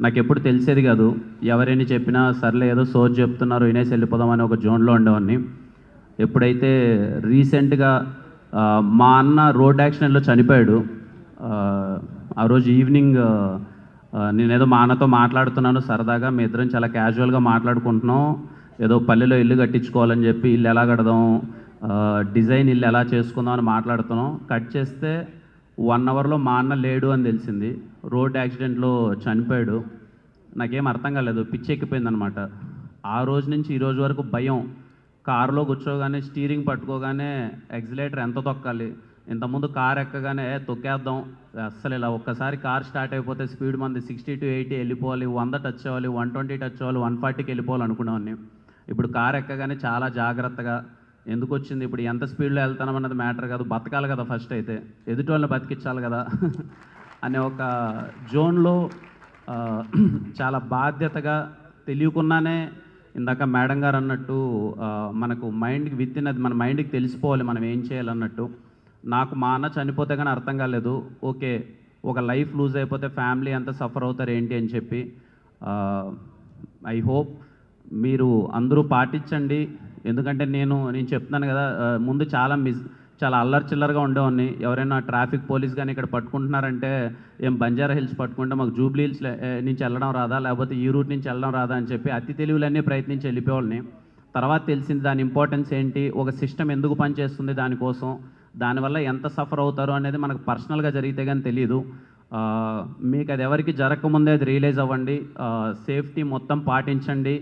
నాకెప్పుడు తెలిసేది కాదు. ఎవరైనా చెప్పినా సర్లే ఏదో సోది చెప్తున్నారు వినేసి వెళ్ళిపోదామని ఒక జోన్లో ఉండేవాడిని. ఎప్పుడైతే రీసెంట్గా మా అన్న రోడ్ యాక్సిడెంట్లో చనిపోయాడు. ఆ రోజు ఈవినింగ్ నేనేదో మా అన్నతో మాట్లాడుతున్నాను సరదాగా. మీ ఇద్దరం చాలా క్యాజువల్గా మాట్లాడుకుంటున్నాం. ఏదో పల్లెలో ఇల్లు కట్టించుకోవాలని చెప్పి ఇల్లు ఎలా కడదాం, డిజైన్ ఇల్లు ఎలా చేసుకుందాం అని మాట్లాడుతున్నాం. కట్ చేస్తే 1 అవర్లో మా అన్న లేడు అని తెలిసింది. రోడ్ యాక్సిడెంట్లో చనిపోయాడు. నాకేం అర్థం కాలేదు, పిచ్చి ఎక్కిపోయిందనమాట. ఆ రోజు నుంచి ఈ రోజు వరకు భయం. కారులో కూర్చోగానే స్టీరింగ్ పట్టుకోగానే ఎగ్జిలేటర్ ఎంత తొక్కాలి, ఇంతకుముందు కార్ ఎక్కగానే తొక్కేద్దాం, అస్సలు ఇలా ఒక్కసారి కార్ స్టార్ట్ అయిపోతే స్పీడ్ మంది 60 to 80 వెళ్ళిపోవాలి, 100 టచ్ అవ్వాలి, 120 టచ్ అవ్వాలి, 140కి వెళ్ళిపోవాలి అనుకునేవాడిని. ఇప్పుడు కార్ ఎక్కగానే చాలా జాగ్రత్తగా, ఎందుకు వచ్చింది ఇప్పుడు, ఎంత స్పీడ్లో వెళ్తాం అన్నది మ్యాటర్ కాదు, బతకాలి కదా ఫస్ట్, అయితే ఎదుటి వాళ్ళని బతికించాలి కదా అనే ఒక జోన్లో చాలా బాధ్యతగా తెలియకుండానే, ఇందాక మేడం గారు అన్నట్టు మనకు మైండ్కి విత్తిన్ అది మన మైండ్కి తెలిసిపోవాలి మనం ఏం చేయాలన్నట్టు. నాకు మా అన్న చనిపోతే కానీ అర్థం కాలేదు. ఓకే, ఒక లైఫ్ లూజ్ అయిపోతే ఫ్యామిలీ ఎంత సఫర్ అవుతారు ఏంటి అని చెప్పి. ఐ హోప్ మీరు అందరూ పాటించండి. ఎందుకంటే నేను చెప్తున్నాను కదా, ముందు చాలా అల్లరి చిల్లరగా ఉండేవాడిని. ఎవరైనా ట్రాఫిక్ పోలీస్ కానీ ఇక్కడ పట్టుకుంటున్నారంటే, ఏం బంజారా హిల్స్ పట్టుకుంటే మాకు జూబ్లీ హిల్స్ నుంచి వెళ్ళడం రాదా, లేకపోతే ఈ రూట్ నుంచి వెళ్ళడం రాదా అని చెప్పి అతి తెలివిలన్నీ ప్రయత్నించి వెళ్ళిపోవాళ్ళని. తర్వాత తెలిసింది దాని ఇంపార్టెన్స్ ఏంటి, ఒక సిస్టమ్ ఎందుకు పనిచేస్తుంది దానికోసం, దానివల్ల ఎంత సఫర్ అవుతారో అనేది మనకు పర్సనల్గా జరిగితే కానీ తెలియదు. మీకు అది ఎవరికి జరగకముందే అది రియలైజ్ అవ్వండి. సేఫ్టీ మొత్తం పాటించండి.